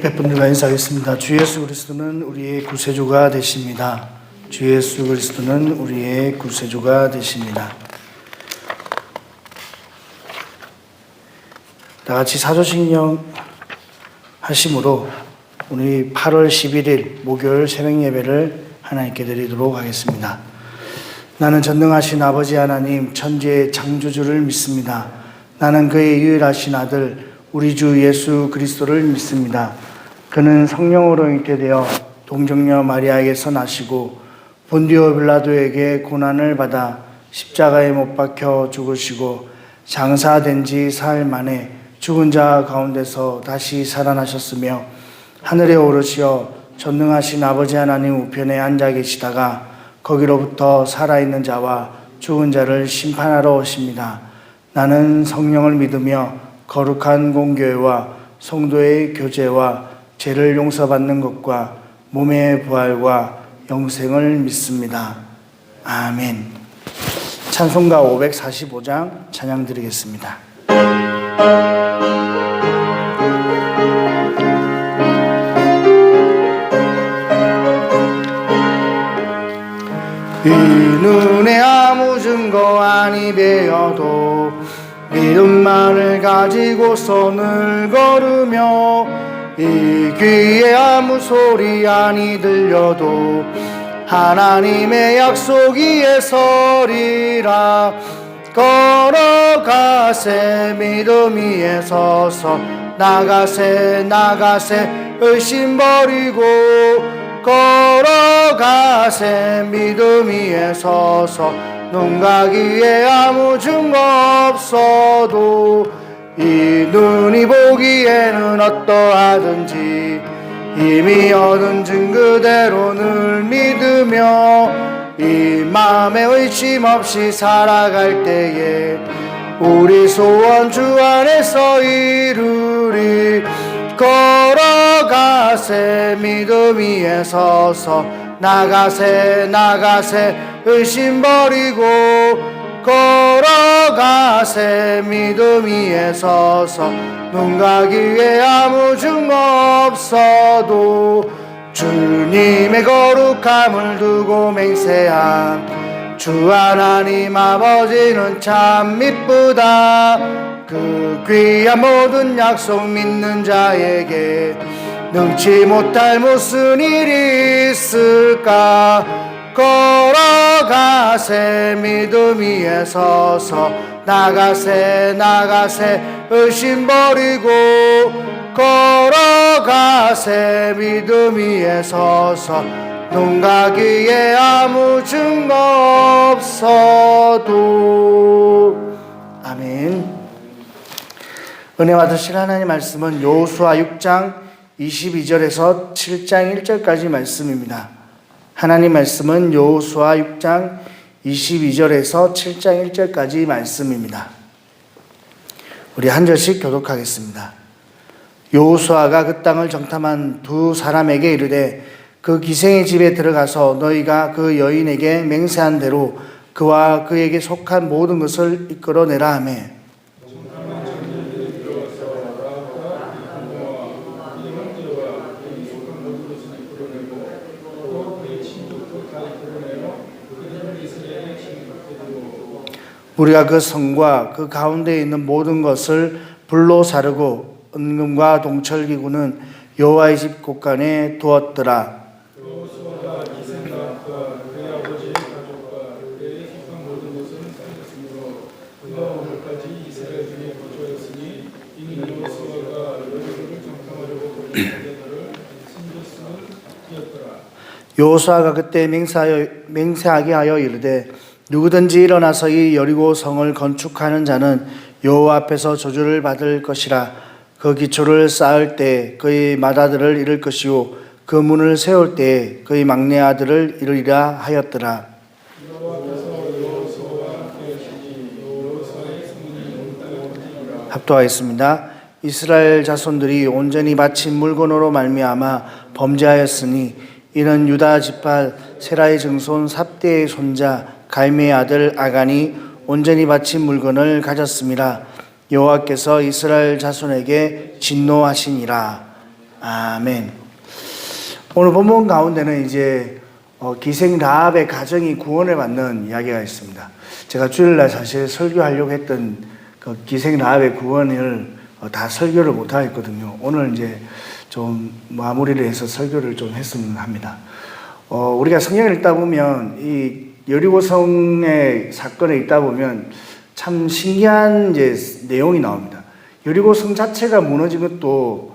옆에 분들과 인사하겠습니다. 주 예수 그리스도는 우리의 구세주가 되십니다. 주 예수 그리스도는 우리의 구세주가 되십니다. 다 같이 사도신경 하심으로 우리 8월 11일 목요일 새벽 예배를 하나님께 드리도록 하겠습니다. 나는 전능하신 아버지 하나님 천지의 창조주를 믿습니다. 나는 그의 유일하신 아들 우리 주 예수 그리스도를 믿습니다. 그는 성령으로 잉태되어 동정녀 마리아에게서 나시고 본디오 빌라도에게 고난을 받아 십자가에 못 박혀 죽으시고 장사된 지 사흘 만에 죽은 자 가운데서 다시 살아나셨으며 하늘에 오르시어 전능하신 아버지 하나님 우편에 앉아 계시다가 거기로부터 살아있는 자와 죽은 자를 심판하러 오십니다. 나는 성령을 믿으며 거룩한 공교회와 성도의 교제와 죄를 용서받는 것과 몸의 부활과 영생을 믿습니다. 아멘. 찬송가 545장 찬양 드리겠습니다. 이 눈에 아무 증거 아니 배어도 믿음만을 가지고 손을 걸으며 이 귀에 아무 소리 아니 들려도 하나님의 약속 위에 서리라. 걸어가세 믿음 위에 서서 나가세 의심 버리고 걸어가세 믿음 위에 서서 눈 가기에 아무 증거 없어도 이 눈이 보기에는 어떠하든지 이미 얻은 증거대로 늘 믿으며 이 마음에 의심 없이 살아갈 때에 우리 소원 주 안에서 이루리. 걸어가세 믿음 위에 서서 나가세 의심 버리고 걸어가세 믿음 위에 서서 눈 가기에 아무 증거 없어도 주님의 거룩함을 두고 맹세한 주 하나님 아버지는 참 이쁘다. 그 귀한 모든 약속 믿는 자에게 능치 못할 무슨 일이 있을까. 걸어가세 믿음 위에 서서 나가세 의심 버리고 걸어가세 믿음 위에 서서 눈 가기에 아무 증거 없어도. 아멘. 은혜 받으실 하나님 말씀은 여호수아 6장 22절에서 7장 1절까지 말씀입니다. 하나님 말씀은 여호수아 6장 22절에서 7장 1절까지 말씀입니다. 우리 한 절씩 교독하겠습니다. 여호수아가 그 땅을 정탐한 두 사람에게 이르되 그 기생의 집에 들어가서 너희가 그 여인에게 맹세한 대로 그와 그에게 속한 모든 것을 이끌어내라 하매 우리가 그 성과 그 가운데 있는 모든 것을 불로 사르고 은금과 동철기구는 여호와의 집 곳간에 두었더라. 여호수아가 그때 맹세하게 하여 이르되 누구든지 일어나서 이 여리고 성을 건축하는 자는 여호와 앞에서 저주를 받을 것이라. 그 기초를 쌓을 때 그의 맏아들을 잃을 것이요 그 문을 세울 때 그의 막내 아들을 잃으리라 하였더라. 합독하겠습니다. 이스라엘 자손들이 온전히 바친 물건으로 말미암아 범죄하였으니 이는 유다 지파 세라의 증손 삽대의 손자 갈미의 아들 아간이 온전히 바친 물건을 가졌습니다. 여호와께서 이스라엘 자손에게 진노하시니라. 아멘. 오늘 본문 가운데는 이제 기생 라합의 가정이 구원을 받는 이야기가 있습니다. 제가 주일날 사실 설교하려고 했던 그 기생 라합의 구원을 다 설교를 못 하겠거든요. 오늘 이제 좀 마무리를 해서 설교를 좀 했으면 합니다. 우리가 성경을 읽다 보면 이 여리고성의 사건을 읽다 보면 참 신기한 이제 내용이 나옵니다. 여리고성 자체가 무너진 것도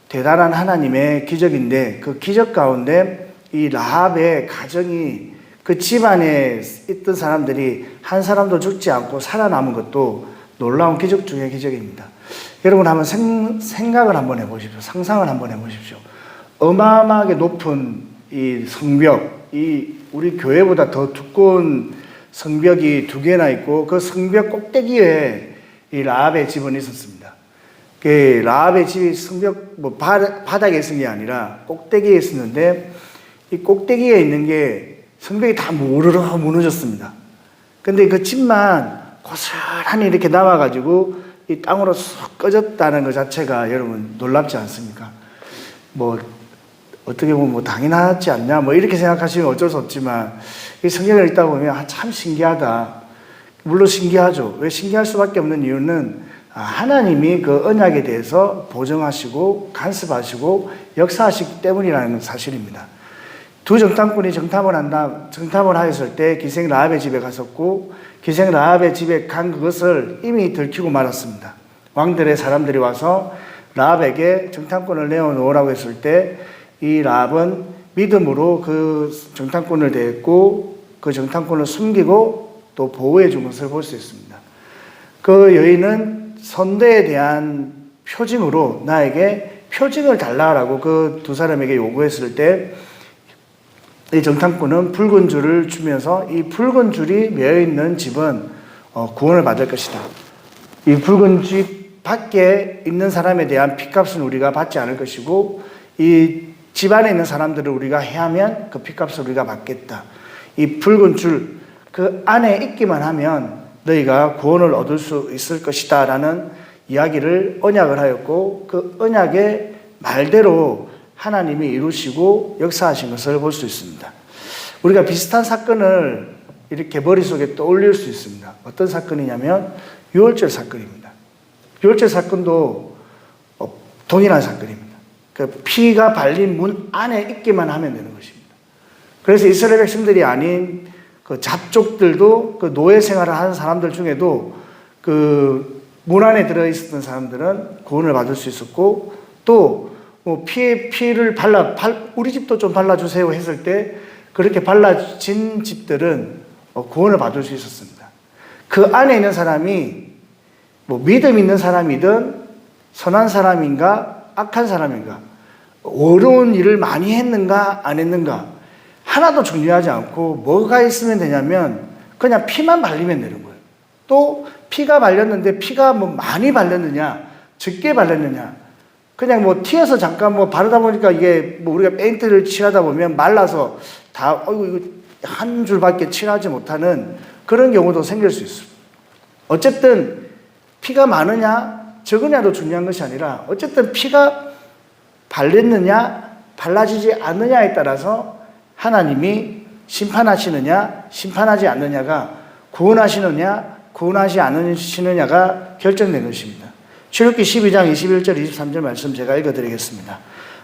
대단한 하나님의 기적인데 그 기적 가운데 이 라합의 가정이 그 집안에 있던 사람들이 한 사람도 죽지 않고 살아남은 것도 놀라운 기적 중의 기적입니다. 여러분 한번 생각을 한번 해보십시오. 상상을 한번 해보십시오. 어마어마하게 높은 이 성벽, 이 우리 교회보다 더 두꺼운 성벽이 2개나 있고 그 성벽 꼭대기에 이 라합의 집은 있었습니다. 그 라합의 집이 성벽 바닥에 있는 게 아니라 꼭대기에 있었는데 이 꼭대기에 있는 게 성벽이 다 무르르 무너졌습니다. 근데 그 집만 고스란히 이렇게 남아가지고 이 땅으로 쏙 꺼졌다는 것 자체가 여러분 놀랍지 않습니까? 어떻게 보면 당연하지 않냐 이렇게 생각하시면 어쩔 수 없지만 이 성경을 읽다 보면 참 신기하다. 물론 신기하죠. 왜 신기할 수밖에 없는 이유는 하나님이 그 언약에 대해서 보증하시고 간섭하시고 역사하시기 때문이라는 사실입니다. 두 정탐꾼이 정탐을 하였을 때 기생 라합의 집에 갔었고 기생 라합의 집에 간 그것을 이미 들키고 말았습니다. 왕들의 사람들이 와서 라합에게 정탐꾼을 내어놓으라고 했을 때 이 라합은 믿음으로 그 정탐꾼을 대했고 그 정탐꾼을 숨기고 또 보호해 준 것을 볼 수 있습니다. 그 여인은 선대에 대한 표징으로 나에게 표징을 달라라고 그 두 사람에게 요구했을 때 이 정탐꾼은 붉은 줄을 주면서 이 붉은 줄이 매여 있는 집은 구원을 받을 것이다. 이 붉은 집 밖에 있는 사람에 대한 핏값은 우리가 받지 않을 것이고 이 집 안에 있는 사람들을 우리가 해하면 그 핏값을 우리가 받겠다. 이 붉은 줄 그 안에 있기만 하면 너희가 구원을 얻을 수 있을 것이다 라는 이야기를 언약을 하였고 그 언약의 말대로 하나님이 이루시고 역사하신 것을 볼 수 있습니다. 우리가 비슷한 사건을 이렇게 머릿속에 떠올릴 수 있습니다. 어떤 사건이냐면 유월절 사건입니다. 유월절 사건도 동일한 사건입니다. 그 피가 발린 문 안에 있기만 하면 되는 것입니다. 그래서 이스라엘 백성들이 아닌 그 잡족들도 그 노예 생활을 하는 사람들 중에도 그 문 안에 들어있었던 사람들은 구원을 받을 수 있었고 또 피를 우리 집도 좀 발라주세요 했을 때 그렇게 발라진 집들은 구원을 받을 수 있었습니다. 그 안에 있는 사람이 믿음 있는 사람이든 선한 사람인가 악한 사람인가 어려운 일을 많이 했는가 안 했는가 하나도 중요하지 않고 뭐가 있으면 되냐면 그냥 피만 발리면 되는 거예요. 또 피가 발렸는데 피가 많이 발렸느냐 적게 발렸느냐 그냥 튀어서 잠깐 바르다 보니까 이게 우리가 페인트를 칠하다 보면 말라서 다 이거 한 줄밖에 칠하지 못하는 그런 경우도 생길 수 있어요. 어쨌든 피가 많으냐 적으냐도 중요한 것이 아니라 어쨌든 피가 발렸느냐 발라지지 않느냐에 따라서 하나님이 심판하시느냐 심판하지 않느냐가 구원하시느냐 구원하지 않으시느냐가 결정된 것입니다. 출애굽기 12장 21절 23절 말씀 제가 읽어드리겠습니다.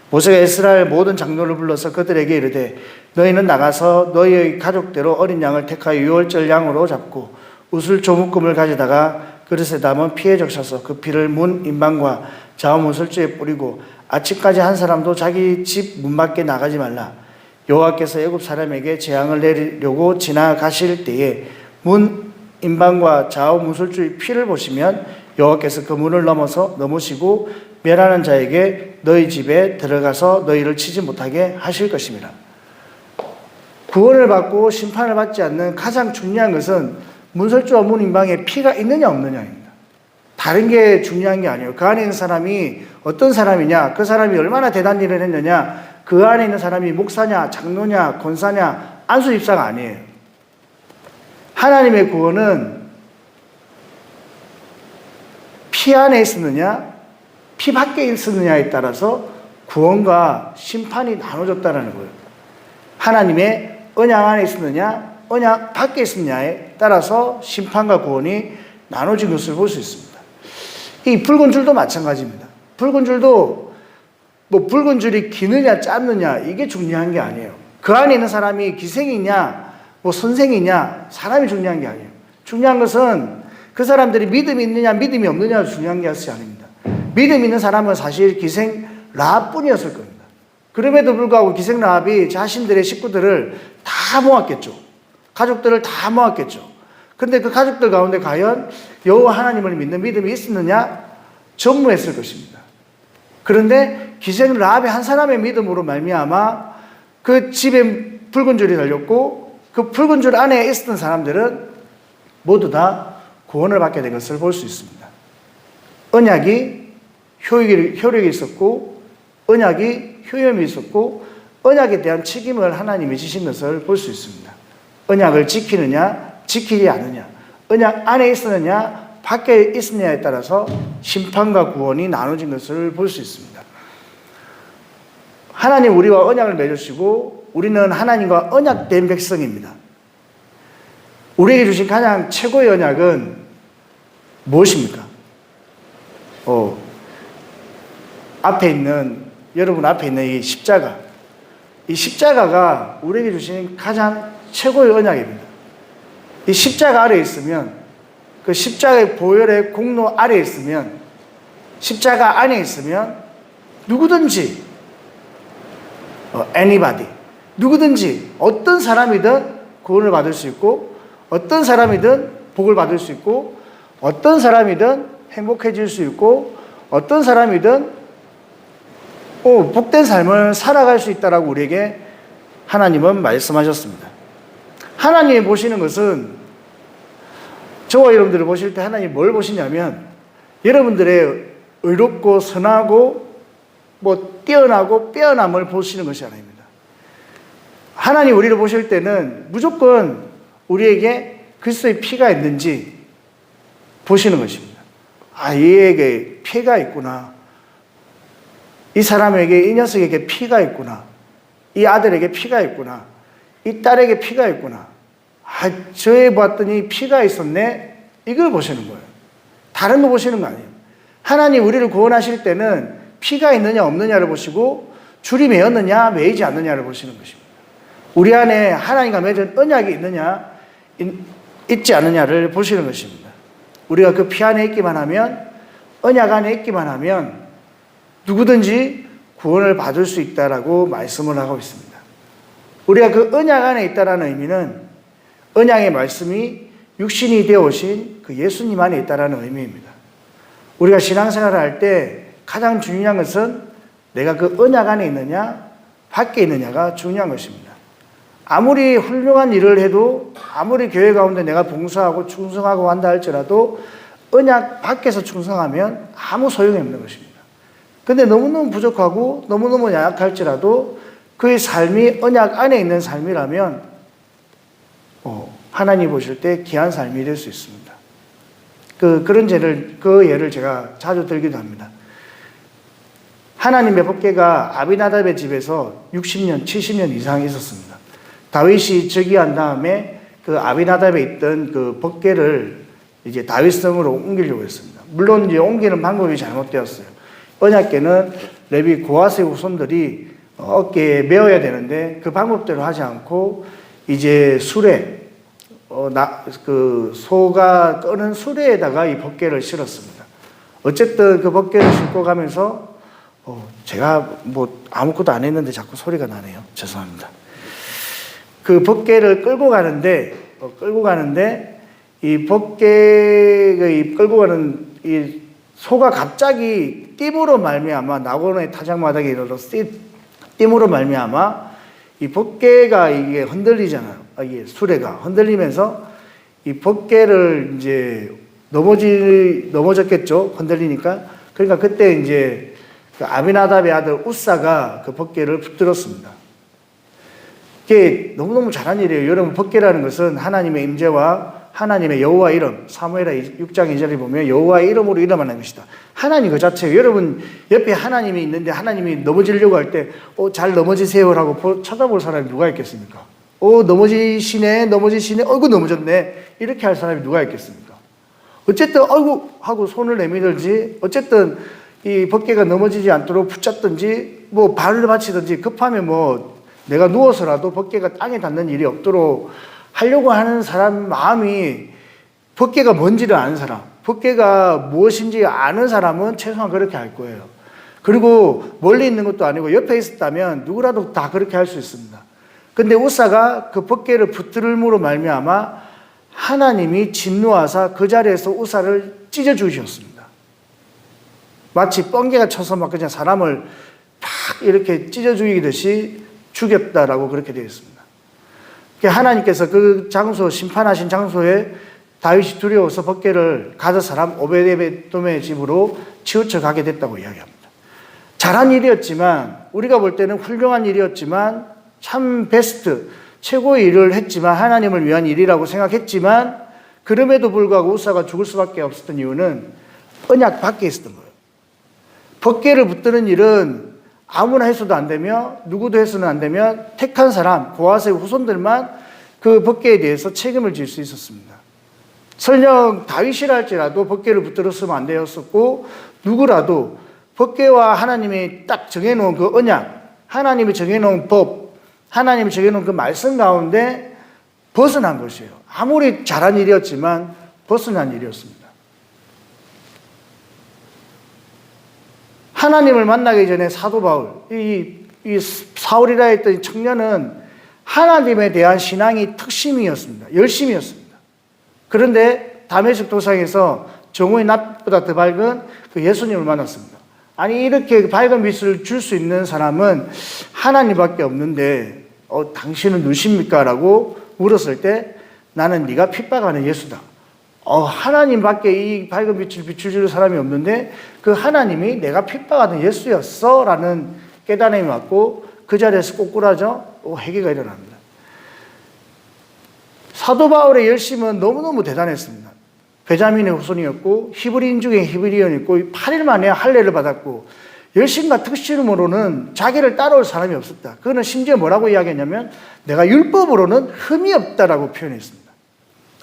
모세가 이스라엘 모든 장로를 불러서 그들에게 이르되 너희는 나가서 너희의 가족대로 어린 양을 택하여 유월절 양으로 잡고 우슬 조묶음을 가져다가 그릇에 담은 피에 적셔서 그 피를 문 인방과 좌우 문설주에 뿌리고 아침까지 한 사람도 자기 집 문 밖에 나가지 말라. 여호와께서 애굽 사람에게 재앙을 내리려고 지나가실 때에 문 인방과 좌우 문설주의 피를 보시면 여호와께서 그 문을 넘으시고 멸하는 자에게 너희 집에 들어가서 너희를 치지 못하게 하실 것입니다. 구원을 받고 심판을 받지 않는 가장 중요한 것은 문설주와 문 인방에 피가 있느냐 없느냐입니다. 다른 게 중요한 게 아니에요. 그 안에 있는 사람이 어떤 사람이냐, 그 사람이 얼마나 대단한 일을 했느냐, 그 안에 있는 사람이 목사냐, 장로냐, 권사냐, 안수집사가 아니에요. 하나님의 구원은 피 안에 있었느냐, 피 밖에 있었느냐에 따라서 구원과 심판이 나눠졌다는 거예요. 하나님의 언약 안에 있었느냐, 언약 밖에 있었느냐에 따라서 심판과 구원이 나눠진 것을 볼 수 있습니다. 이 붉은 줄도 마찬가지입니다. 붉은 줄도 뭐 붉은 줄이 기느냐 짧느냐 이게 중요한 게 아니에요. 그 안에 있는 사람이 기생이냐 뭐 선생이냐 사람이 중요한 게 아니에요. 중요한 것은 그 사람들이 믿음이 있느냐 믿음이 없느냐가 중요한 게 아닙니다. 믿음 있는 사람은 사실 기생 라합뿐이었을 겁니다. 그럼에도 불구하고 기생 라합이 자신들의 식구들을 다 모았겠죠. 가족들을 다 모았겠죠. 그런데 그 가족들 가운데 과연 여호와 하나님을 믿는 믿음이 있었느냐? 전무했을 것입니다. 그런데 기생 라합의 한 사람의 믿음으로 말미암아 그 집에 붉은 줄이 달렸고 그 붉은 줄 안에 있었던 사람들은 모두 다 구원을 받게 된 것을 볼 수 있습니다. 언약이 효력이 있었고 언약이 효염이 있었고 언약에 대한 책임을 하나님이 지신 것을 볼 수 있습니다. 언약을 지키느냐 지키지 않느냐, 언약 안에 있었느냐 밖에 있었느냐에 따라서 심판과 구원이 나눠진 것을 볼 수 있습니다. 하나님 우리와 언약을 맺으시고 우리는 하나님과 언약된 백성입니다. 우리에게 주신 가장 최고의 언약은 무엇입니까? 여러분 앞에 있는 이 십자가. 이 십자가가 우리에게 주신 가장 최고의 언약입니다. 이 십자가 아래에 있으면, 그 십자가의 보혈의 공로 아래에 있으면, 십자가 안에 있으면 누구든지, anybody, 누구든지 어떤 사람이든 구원을 받을 수 있고 어떤 사람이든 복을 받을 수 있고 어떤 사람이든 행복해질 수 있고 어떤 사람이든 복된 삶을 살아갈 수 있다라고 우리에게 하나님은 말씀하셨습니다. 하나님이 보시는 것은, 저와 여러분들을 보실 때 하나님이 뭘 보시냐면 여러분들의 의롭고 선하고 뛰어나고 빼어남을 보시는 것이 아닙니다. 하나님 우리를 보실 때는 무조건 우리에게 그리스도의 피가 있는지 보시는 것입니다. 얘에게 피가 있구나. 이 사람에게, 이 녀석에게 피가 있구나. 이 아들에게 피가 있구나. 이 딸에게 피가 있구나. 저에 봤더니 피가 있었네. 이걸 보시는 거예요. 다른 거 보시는 거 아니에요. 하나님 우리를 구원하실 때는 피가 있느냐 없느냐를 보시고 줄이 매었느냐 매이지 않느냐를 보시는 것입니다. 우리 안에 하나님과 맺은 언약이 있느냐 있지 않느냐를 보시는 것입니다. 우리가 그 피 안에 있기만 하면, 언약 안에 있기만 하면 누구든지 구원을 받을 수 있다라고 말씀을 하고 있습니다. 우리가 그 언약 안에 있다라는 의미는 언약의 말씀이 육신이 되어 오신 그 예수님 안에 있다라는 의미입니다. 우리가 신앙생활을 할 때 가장 중요한 것은 내가 그 언약 안에 있느냐 밖에 있느냐가 중요한 것입니다. 아무리 훌륭한 일을 해도, 아무리 교회 가운데 내가 봉사하고 충성하고 한다 할지라도 언약 밖에서 충성하면 아무 소용이 없는 것입니다. 근데 너무너무 부족하고 너무너무 약할지라도 그의 삶이 언약 안에 있는 삶이라면 하나님 보실 때 귀한 삶이 될 수 있습니다. 그 예를 제가 자주 들기도 합니다. 하나님의 법궤가 아비나답의 집에서 60년, 70년 이상 있었습니다. 다윗이 즉위한 다음에 그 아비나답에 있던 그 법궤를 이제 다윗성으로 옮기려고 했습니다. 물론 이제 옮기는 방법이 잘못되었어요. 언약궤는 레위 고하스의 후손들이 어깨에 메어야 되는데 그 방법대로 하지 않고 이제 수레, 소가 끄는 수레에다가 이 법궤를 실었습니다. 어쨌든 그 법궤를 싣고 가면서 제가 아무것도 안 했는데 자꾸 소리가 나네요. 죄송합니다. 그 법궤를 끌고 가는데 이 법궤의 끌고 가는 이 소가 갑자기 띠으로 말미암아, 낙원의 타작마당에 이르러서 띠으로 말미암아 이 법궤가 이게 흔들리잖아요. 이게 수레가 흔들리면서 이 법궤를 이제 넘어졌겠죠. 흔들리니까. 그러니까 그때 이제 그 아비나답의 아들 우사가 그 법궤를 붙들었습니다. 이게 너무너무 잘한 일이에요. 여러분, 법궤라는 것은 하나님의 임재와 하나님의 여호와 이름, 사무엘하 6장 2절에 보면 여호와의 이름으로 일어나는 것이다. 하나님 그 자체예요. 여러분 옆에 하나님이 있는데 하나님이 넘어지려고 할 때 잘 넘어지세요라고 쳐다볼 사람이 누가 있겠습니까? 넘어지시네, 어이구 넘어졌네, 이렇게 할 사람이 누가 있겠습니까? 어쨌든 어이구 하고 손을 내밀든지, 어쨌든 이 벗개가 넘어지지 않도록 붙잡든지 뭐 발을 받치든지, 급하면 뭐 내가 누워서라도 벗개가 땅에 닿는 일이 없도록 하려고 하는 사람 마음이, 벗개가 뭔지를 아는 사람, 벗개가 무엇인지 아는 사람은 최소한 그렇게 할 거예요. 그리고 멀리 있는 것도 아니고 옆에 있었다면 누구라도 다 그렇게 할 수 있습니다. 근데 우사가 그 벗개를 붙들음으로 말미암아 하나님이 진노하사 그 자리에서 우사를 찢어 죽이셨습니다. 마치 번개가 쳐서 막 그냥 사람을 팍 이렇게 찢어 죽이듯이 죽였다라고 그렇게 되어 있습니다. 하나님께서 그 장소, 심판하신 장소에 다윗이 두려워서 벗개를 가져 사람 오베데돔의 집으로 치우쳐 가게 됐다고 이야기합니다. 잘한 일이었지만, 우리가 볼 때는 훌륭한 일이었지만, 참 베스트, 최고의 일을 했지만, 하나님을 위한 일이라고 생각했지만, 그럼에도 불구하고 우사가 죽을 수밖에 없었던 이유는 언약 밖에 있었던 거예요. 벗개를 붙드는 일은 아무나 해서도 안 되며 누구도 해서는 안 되며 택한 사람, 고아스의 후손들만 그 벗개에 대해서 책임을 질 수 있었습니다. 설령 다윗이라 할지라도 벗개를 붙들었으면 안 되었었고, 누구라도 벗개와 하나님이 딱 정해놓은 그 언약, 하나님이 정해놓은 법, 하나님이 정해놓은 그 말씀 가운데 벗어난 것이에요. 아무리 잘한 일이었지만 벗어난 일이었습니다. 하나님을 만나기 전에 사도 바울, 이 사울이라 했던 청년은 하나님에 대한 신앙이 특심이었습니다. 열심이었습니다. 그런데 다메섹 도상에서 정오의 낮보다 더 밝은 그 예수님을 만났습니다. 아니, 이렇게 밝은 빛을 줄 수 있는 사람은 하나님밖에 없는데 당신은 누구십니까? 라고 물었을 때 나는 네가 핍박하는 예수다. 하나님밖에 이 밝은 빛을 비춰줄 사람이 없는데 그 하나님이 내가 핍박하는 예수였어 라는 깨달음이 왔고, 그 자리에서 꼬꾸라져 회개가 일어납니다. 사도 바울의 열심은 너무너무 대단했습니다. 베자민의 후손이었고 히브리인 중에 히브리인이었고 8일 만에 할례를 받았고, 열심과 특심으로는 자기를 따라올 사람이 없었다. 그거는 심지어 뭐라고 이야기했냐면 내가 율법으로는 흠이 없다라고 표현했습니다.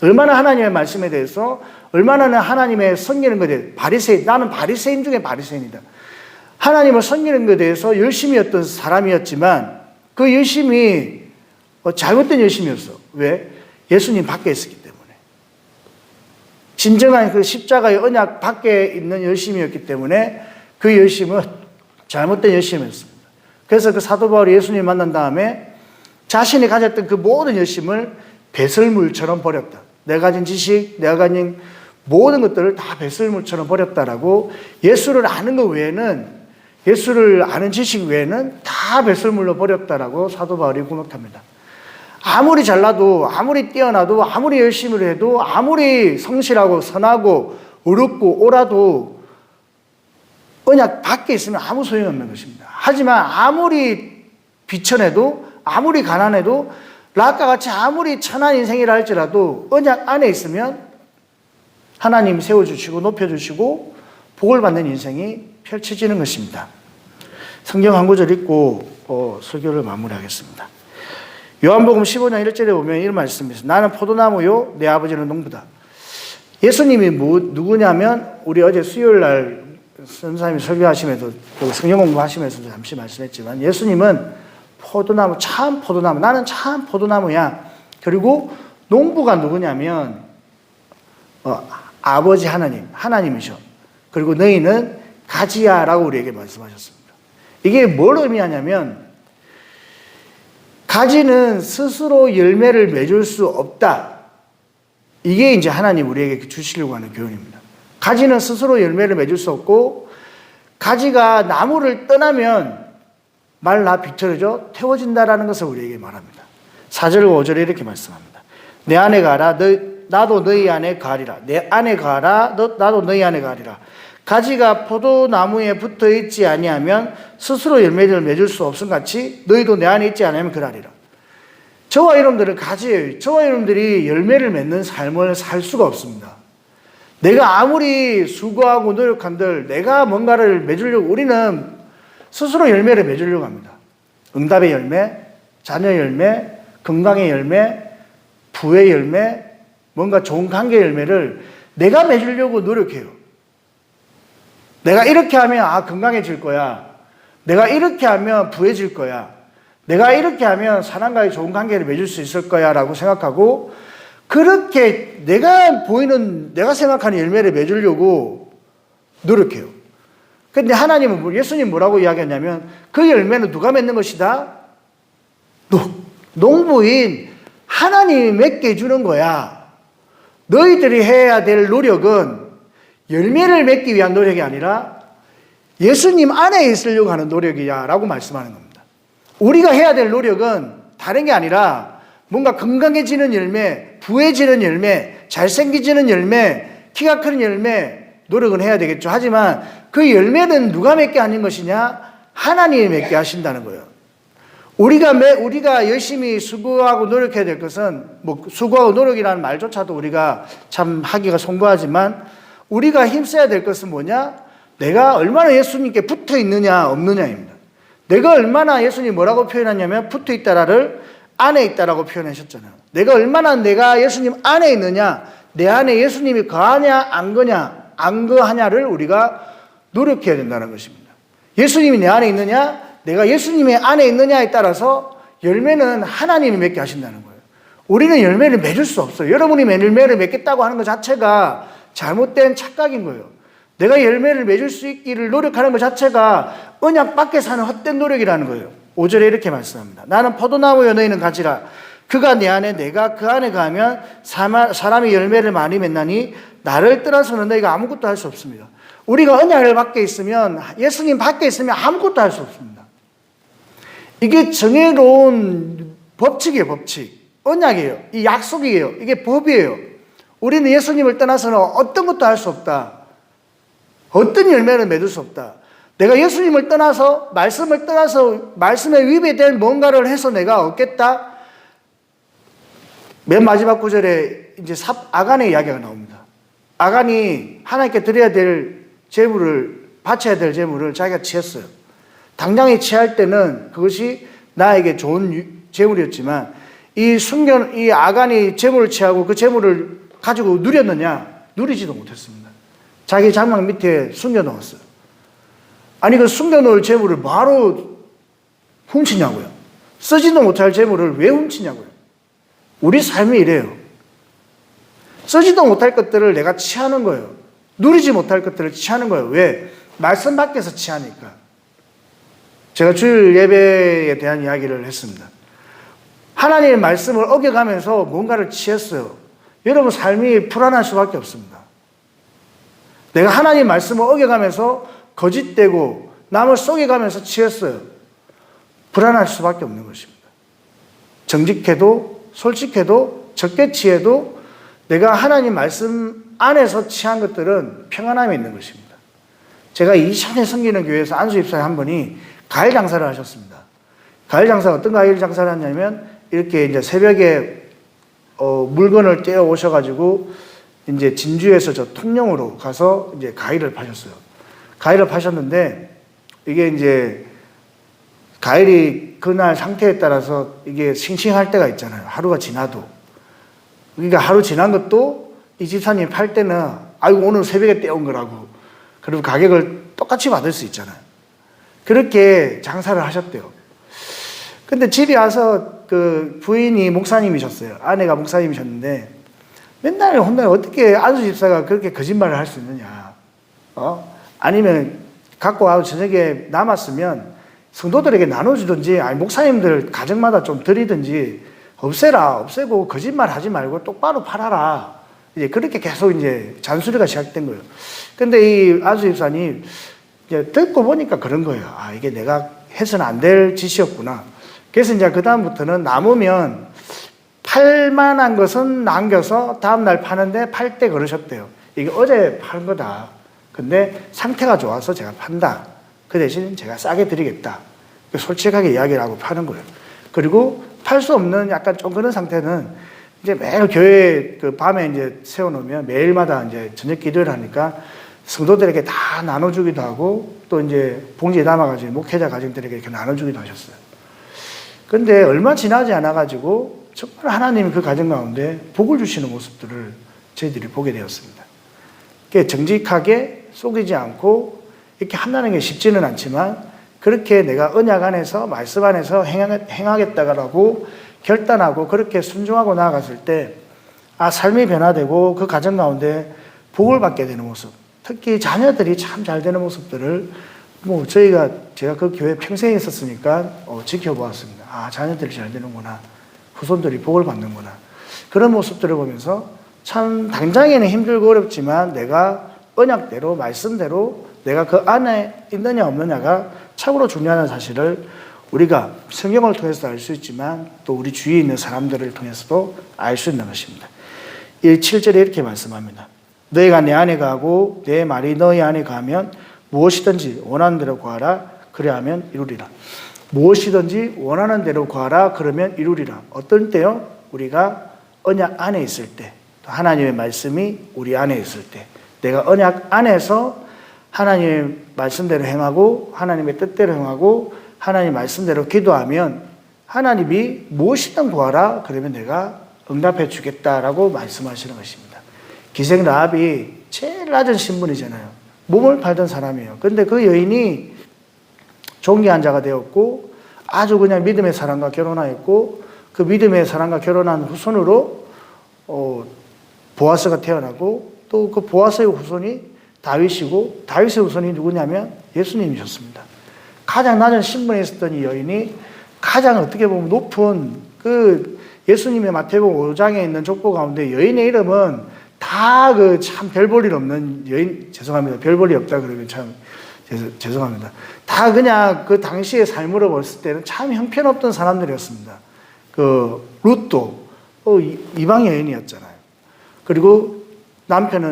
얼마나 하나님의 말씀에 대해서, 얼마나 하나님의 섬기는 것에 대해서, 바리새인, 나는 바리새인 중에 바리새인이다. 하나님을 섬기는 것에 대해서 열심이었던 사람이었지만 그 열심이 잘못된 열심이었어. 왜? 예수님 밖에 있었기 때문에. 진정한 그 십자가의 언약 밖에 있는 열심이었기 때문에 그 열심은 잘못된 열심이었습니다. 그래서 그 사도 바울이 예수님 만난 다음에 자신이 가졌던 그 모든 열심을 배설물처럼 버렸다. 내가 가진 지식, 내가 가진 모든 것들을 다 배설물처럼 버렸다라고, 예수를 아는 것 외에는, 예수를 아는 지식 외에는 다 배설물로 버렸다라고 사도 바울이 고백합니다. 아무리 잘나도, 아무리 뛰어나도, 아무리 열심히 해도, 아무리 성실하고 선하고 어렵고 오라도 언약 밖에 있으면 아무 소용없는 것입니다. 하지만 아무리 비천해도, 아무리 가난해도, 락과 같이 아무리 천한 인생이라 할지라도 언약 안에 있으면 하나님 세워주시고 높여주시고 복을 받는 인생이 펼쳐지는 것입니다. 성경 한 구절 읽고 설교를 마무리하겠습니다. 요한복음 15장 1절에 보면 이런 말씀이 있습니다. 나는 포도나무요 내 아버지는 농부다. 예수님이 누구냐면, 우리 어제 수요일 날 선생님이 설교하시면서 성경 공부하시면서 잠시 말씀했지만, 예수님은 포도나무, 참 포도나무, 나는 참 포도나무야. 그리고 농부가 누구냐면 아버지 하나님이셔. 그리고 너희는 가지야라고 우리에게 말씀하셨습니다. 이게 뭘 의미하냐면, 가지는 스스로 열매를 맺을 수 없다. 이게 이제 하나님 우리에게 주시려고 하는 교훈입니다. 가지는 스스로 열매를 맺을 수 없고, 가지가 나무를 떠나면 말라 비틀어져 태워진다라는 것을 우리에게 말합니다. 4절과 5절에 이렇게 말씀합니다. 내 안에 가라, 나도 너희 안에 가리라. 내 안에 가라, 나도 너희 안에 가리라. 가지가 포도나무에 붙어 있지 아니하면 스스로 열매를 맺을 수 없음 같이 너희도 내 안에 있지 아니하면 그러리라. 저와 여러분들은 가지예요. 저와 여러분들이 열매를 맺는 삶을 살 수가 없습니다. 내가 아무리 수고하고 노력한들 내가 뭔가를 맺으려고 우리는 스스로 열매를 맺으려고 합니다. 응답의 열매, 자녀 열매, 건강의 열매, 부의 열매, 뭔가 좋은 관계 열매를 내가 맺으려고 노력해요. 내가 이렇게 하면 건강해질 거야. 내가 이렇게 하면 부해질 거야. 내가 이렇게 하면 사람과의 좋은 관계를 맺을 수 있을 거야 라고 생각하고 그렇게 내가 생각하는 열매를 맺으려고 노력해요. 근데 하나님은, 예수님 뭐라고 이야기했냐면 그 열매는 누가 맺는 것이다? 농부인 하나님이 맺게 해주는 거야. 너희들이 해야 될 노력은 열매를 맺기 위한 노력이 아니라 예수님 안에 있으려고 하는 노력이야 라고 말씀하는 겁니다. 우리가 해야 될 노력은 다른 게 아니라 뭔가 건강해지는 열매, 부해지는 열매, 잘생기지는 열매, 키가 크는 열매 노력은 해야 되겠죠. 하지만 그 열매는 누가 맺게 하는 것이냐? 하나님이 맺게 하신다는 거예요. 우리가 열심히 수고하고 노력해야 될 것은 수고하고 노력이라는 말조차도 우리가 참 하기가 송구하지만 우리가 힘써야 될 것은 뭐냐? 내가 얼마나 예수님께 붙어 있느냐 없느냐입니다. 내가 얼마나 예수님 뭐라고 표현하냐면 붙어 있다라를 안에 있다라고 표현하셨잖아요. 내가 예수님 안에 있느냐, 내 안에 예수님이 거하냐 안 거하냐를 우리가 노력해야 된다는 것입니다. 예수님이 내 안에 있느냐, 내가 예수님의 안에 있느냐에 따라서 열매는 하나님이 맺게 하신다는 거예요. 우리는 열매를 맺을 수 없어요. 여러분이 열매를 맺겠다고 하는 것 자체가 잘못된 착각인 거예요. 내가 열매를 맺을 수 있기를 노력하는 것 자체가 언약 밖에 사는 헛된 노력이라는 거예요. 5절에 이렇게 말씀합니다. 나는 포도나무여 너희는 가지라. 그가 내 안에 내가 그 안에 가면 사람이 열매를 많이 맺나니 나를 떠나서는 너희가 아무것도 할 수 없습니다. 우리가 언약을 밖에 있으면 예수님 밖에 있으면 아무것도 할 수 없습니다. 이게 정해놓은 법칙이에요. 법칙. 언약이에요. 이 약속이에요. 이게 법이에요. 우리는 예수님을 떠나서는 어떤 것도 할 수 없다. 어떤 열매를 맺을 수 없다. 내가 예수님을 떠나서 말씀에 위배된 뭔가를 해서 내가 얻겠다. 맨 마지막 구절에 이제 아간의 이야기가 나옵니다. 아간이 하나님께 드려야 될 바쳐야 될 재물을 자기가 취했어요. 당장에 취할 때는 그것이 나에게 좋은 재물이었지만 이 아간이 재물을 취하고 그 재물을 가지고 누렸느냐? 누리지도 못했습니다. 자기 장막 밑에 숨겨놓았어요. 아니 그 숨겨놓을 재물을 바로 훔치냐고요. 쓰지도 못할 재물을 왜 훔치냐고요. 우리 삶이 이래요. 쓰지도 못할 것들을 내가 취하는 거예요. 누리지 못할 것들을 취하는 거예요. 왜? 말씀 밖에서 취하니까. 제가 주일 예배에 대한 이야기를 했습니다. 하나님의 말씀을 어겨가면서 뭔가를 취했어요. 여러분 삶이 불안할 수밖에 없습니다. 내가 하나님 말씀을 어겨가면서 거짓되고 남을 속여가면서 취했어요. 불안할 수밖에 없는 것입니다. 정직해도 솔직해도 적게 취해도 내가 하나님 말씀 안에서 취한 것들은 평안함이 있는 것입니다. 제가 이천에 섬기는 교회에서 안수 집사님 한 분이 과일 장사를 하셨습니다. 과일 장사 어떤 과일 장사를 하냐면 이렇게 이제 새벽에 물건을 떼어 오셔가지고 이제 진주에서 저 통영으로 가서 이제 과일을 파셨어요. 과일을 파셨는데 이게 이제 과일이 그날 상태에 따라서 이게 싱싱할 때가 있잖아요. 하루가 지나도. 그러니까 하루 지난 것도 이 집사님이 팔 때는 아이고 오늘 새벽에 떼온 거라고. 그리고 가격을 똑같이 받을 수 있잖아요. 그렇게 장사를 하셨대요. 근데 집에 와서 그 부인이 목사님이셨어요. 아내가 목사님이셨는데 맨날 혼나요. 어떻게 안수 집사가 그렇게 거짓말을 할 수 있느냐. 아니면 갖고 와서 저녁에 남았으면 성도들에게 나눠주든지 아니 목사님들 가정마다 좀 드리든지 없애고 거짓말 하지 말고 똑바로 팔아라. 이제 그렇게 계속 이제 잔소리가 시작된 거예요. 근데 이 안수 집사님 이제 듣고 보니까 그런 거예요. 이게 내가 해서는 안 될 짓이었구나. 그래서 이제 그다음부터는 남으면 팔만한 것은 남겨서 다음날 파는데 팔 때 그러셨대요. 이게 어제 판 거다. 근데 상태가 좋아서 제가 판다. 그 대신 제가 싸게 드리겠다. 솔직하게 이야기를 하고 파는 거예요. 그리고 할 수 없는 약간 좀 그런 상태는 이제 매일 교회 그 밤에 이제 세워놓으면 매일마다 이제 저녁 기도를 하니까 성도들에게 다 나눠주기도 하고 또 이제 봉지에 담아가지고 목회자 가정들에게 이렇게 나눠주기도 하셨어요. 근데 얼마 지나지 않아가지고 정말 하나님이 그 가정 가운데 복을 주시는 모습들을 저희들이 보게 되었습니다. 정직하게 속이지 않고 이렇게 한다는 게 쉽지는 않지만 그렇게 내가 언약 안에서 말씀 안에서 행하겠다라고 결단하고 그렇게 순종하고 나아갔을 때 삶이 변화되고 그 가정 가운데 복을 받게 되는 모습, 특히 자녀들이 참 잘 되는 모습들을 제가 그 교회 평생에 있었으니까 지켜보았습니다. 자녀들이 잘 되는구나. 후손들이 복을 받는구나. 그런 모습들을 보면서 참 당장에는 힘들고 어렵지만 내가 언약대로 말씀대로 내가 그 안에 있느냐 없느냐가 참으로 중요한 사실을 우리가 성경을 통해서도 알 수 있지만 또 우리 주위에 있는 사람들을 통해서도 알 수 있는 것입니다. 7절에 이렇게 말씀합니다. 너희가 내 안에 가고 내 말이 너희 안에 가면 무엇이든지 원하는 대로 구하라 그리하면 이루리라. 무엇이든지 원하는 대로 구하라 그러면 이루리라. 어떤 때요? 우리가 언약 안에 있을 때, 하나님의 말씀이 우리 안에 있을 때, 내가 언약 안에서 하나님의 말씀대로 행하고 하나님의 뜻대로 행하고 하나님 말씀대로 기도하면 하나님이 무엇이든 구하라 그러면 내가 응답해 주겠다라고 말씀하시는 것입니다. 기생 라합이 제일 낮은 신분이잖아요. 몸을 팔던 사람이에요. 그런데 그 여인이 존귀한 자가 되었고 아주 그냥 믿음의 사람과 결혼하였고 그 믿음의 사람과 결혼한 후손으로 보아스가 태어나고 또 그 보아스의 후손이 다윗이고 다윗의 후손이 누구냐면 예수님이셨습니다. 가장 낮은 신분에 있었던 이 여인이 가장 어떻게 보면 높은 그 예수님의 마태복음 5장에 있는 족보 가운데 여인의 이름은 다 그 참 별 볼 일 없는 여인, 죄송합니다. 별 볼 일 없다 그러면 참 죄송합니다. 다 그냥 그 당시의 삶으로 봤을 때는 참 형편없던 사람들이었습니다. 그 룻도 이방 여인이었잖아요. 그리고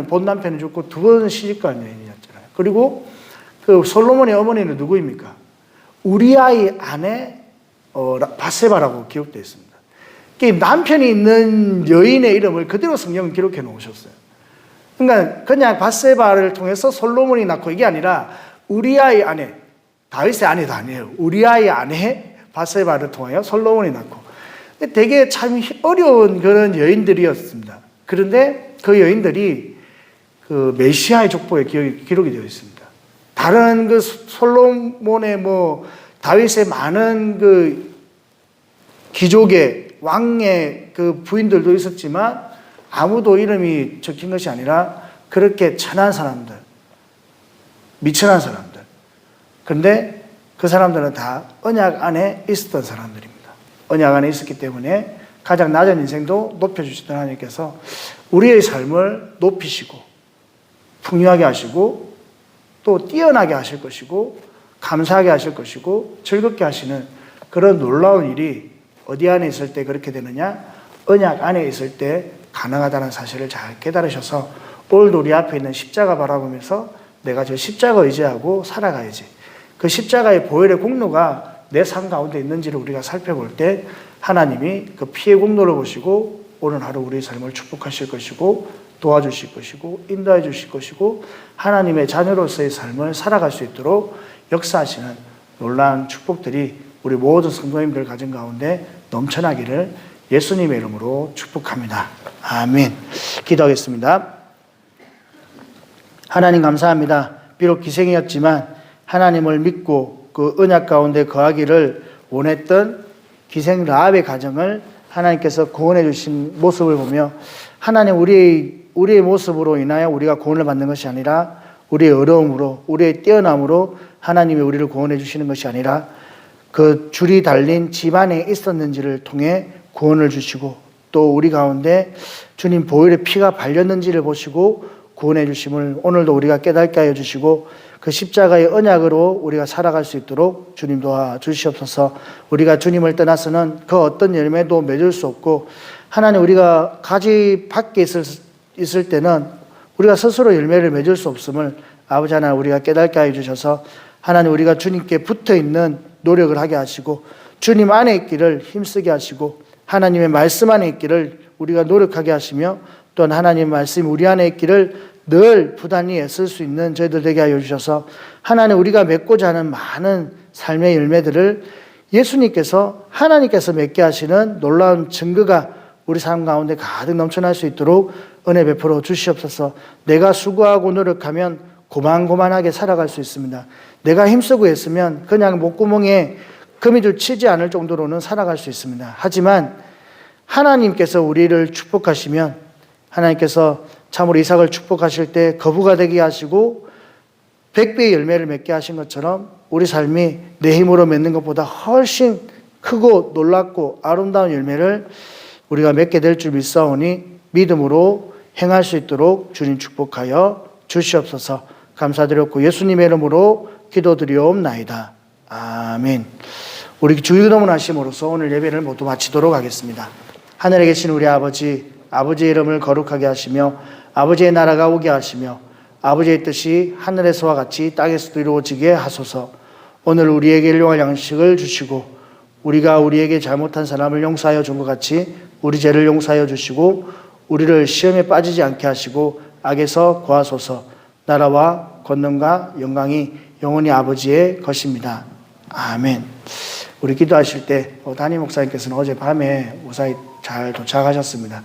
본 남편이 죽고 두 번 시집간 여인이었잖아요. 그리고 그 솔로몬의 어머니는 누구입니까? 우리아의 아내 바세바라고 기록되어 있습니다. 남편이 있는 여인의 이름을 그대로 성경은 기록해 놓으셨어요. 그러니까 그냥 바세바를 통해서 솔로몬이 낳고 이게 아니라 우리아의 아내, 다윗의 아내도 아니에요. 우리아의 아내 바세바를 통하여 솔로몬이 낳고 되게 참 어려운 그런 여인들이었습니다. 그런데 그 여인들이 그 메시아의 족보에 기록이 되어 있습니다. 다른 그 솔로몬의 다윗의 많은 그 귀족의 왕의 그 부인들도 있었지만 아무도 이름이 적힌 것이 아니라 그렇게 천한 사람들, 미천한 사람들. 그런데 그 사람들은 다 언약 안에 있었던 사람들입니다. 언약 안에 있었기 때문에 가장 낮은 인생도 높여주시던 하나님께서 우리의 삶을 높이시고 풍요하게 하시고 또 뛰어나게 하실 것이고 감사하게 하실 것이고 즐겁게 하시는 그런 놀라운 일이 어디 안에 있을 때 그렇게 되느냐? 언약 안에 있을 때 가능하다는 사실을 잘 깨달으셔서 오늘도 우리 앞에 있는 십자가 바라보면서 내가 저 십자가 의지하고 살아가야지. 그 십자가의 보혈의 공로가 내 삶 가운데 있는지를 우리가 살펴볼 때 하나님이 그 피의 공로를 보시고 오늘 하루 우리의 삶을 축복하실 것이고 도와주실 것이고 인도해 주실 것이고 하나님의 자녀로서의 삶을 살아갈 수 있도록 역사하시는 놀라운 축복들이 우리 모든 성도님들 가정 가운데 넘쳐나기를 예수님의 이름으로 축복합니다. 아멘. 기도하겠습니다. 하나님 감사합니다. 비록 기생이었지만 하나님을 믿고 그 언약 가운데 거하기를 원했던 기생 라합의 가정을 하나님께서 구원해 주신 모습을 보며 하나님 우리의 모습으로 인하여 우리가 구원을 받는 것이 아니라 우리의 어려움으로 우리의 뛰어남으로 하나님이 우리를 구원해 주시는 것이 아니라 그 줄이 달린 집안에 있었는지를 통해 구원을 주시고 또 우리 가운데 주님 보혈의 피가 발렸는지를 보시고 구원해 주심을 오늘도 우리가 깨닫게 하여 주시고 그 십자가의 언약으로 우리가 살아갈 수 있도록 주님 도와주시옵소서. 우리가 주님을 떠나서는 그 어떤 열매도 맺을 수 없고 하나님 우리가 가지 밖에 있을 때는 우리가 스스로 열매를 맺을 수 없음을 아버지 하나님 우리가 깨닫게 하여 주셔서 하나님 우리가 주님께 붙어있는 노력을 하게 하시고 주님 안에 있기를 힘쓰게 하시고 하나님의 말씀 안에 있기를 우리가 노력하게 하시며 또한 하나님의 말씀이 우리 안에 있기를 늘 부단히 애쓸 수 있는 저희들 되게 하여 주셔서 하나님 우리가 맺고자 하는 많은 삶의 열매들을 예수님께서 하나님께서 맺게 하시는 놀라운 증거가 우리 삶 가운데 가득 넘쳐날 수 있도록 은혜 베풀어 주시옵소서. 내가 수고하고 노력하면 고만고만하게 살아갈 수 있습니다. 내가 힘쓰고 했으면 그냥 목구멍에 거미줄 치지 않을 정도로는 살아갈 수 있습니다. 하지만 하나님께서 우리를 축복하시면 하나님께서 참으로 이삭을 축복하실 때 거부가 되게 하시고 100배의 열매를 맺게 하신 것처럼 우리 삶이 내 힘으로 맺는 것보다 훨씬 크고 놀랍고 아름다운 열매를 우리가 맺게 될 줄 믿사오니 믿음으로 행할 수 있도록 주님 축복하여 주시옵소서. 감사드렸고 예수님의 이름으로 기도드리옵나이다. 아멘. 우리 주기도문 하심으로써 오늘 예배를 모두 마치도록 하겠습니다. 하늘에 계신 우리 아버지, 아버지의 이름을 거룩하게 하시며 아버지의 나라가 오게 하시며 아버지의 뜻이 하늘에서와 같이 땅에서도 이루어지게 하소서. 오늘 우리에게 일용할 양식을 주시고 우리가 우리에게 잘못한 사람을 용서하여 준 것 같이 우리 죄를 용서하여 주시고 우리를 시험에 빠지지 않게 하시고 악에서 구하소서. 나라와 권능과 영광이 영원히 아버지의 것입니다. 아멘. 우리 기도하실 때 담임 목사님께서는 어젯밤에 무사히 잘 도착하셨습니다.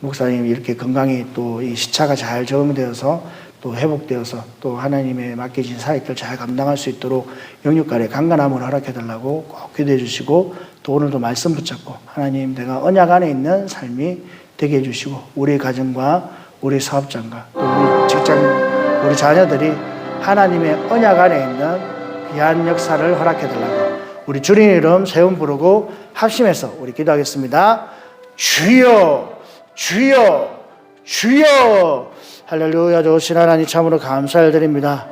목사님이 이렇게 건강히 또 이 시차가 잘 적응되어서 또 회복되어서 또 하나님의 맡겨진 사역들 잘 감당할 수 있도록 영육간의 강건함을 허락해달라고 꼭 기도해 주시고 또 오늘도 말씀 붙잡고 하나님 내가 언약 안에 있는 삶이 되게 해주시고 우리 가정과 우리 사업장과 또 우리 직장 우리 자녀들이 하나님의 언약 안에 있는 귀한 역사를 허락해달라고 우리 주님 이름 세움 부르고 합심해서 우리 기도하겠습니다. 주여 주여 주여 할렐루야. 좋으신 하나님 참으로 감사를 드립니다.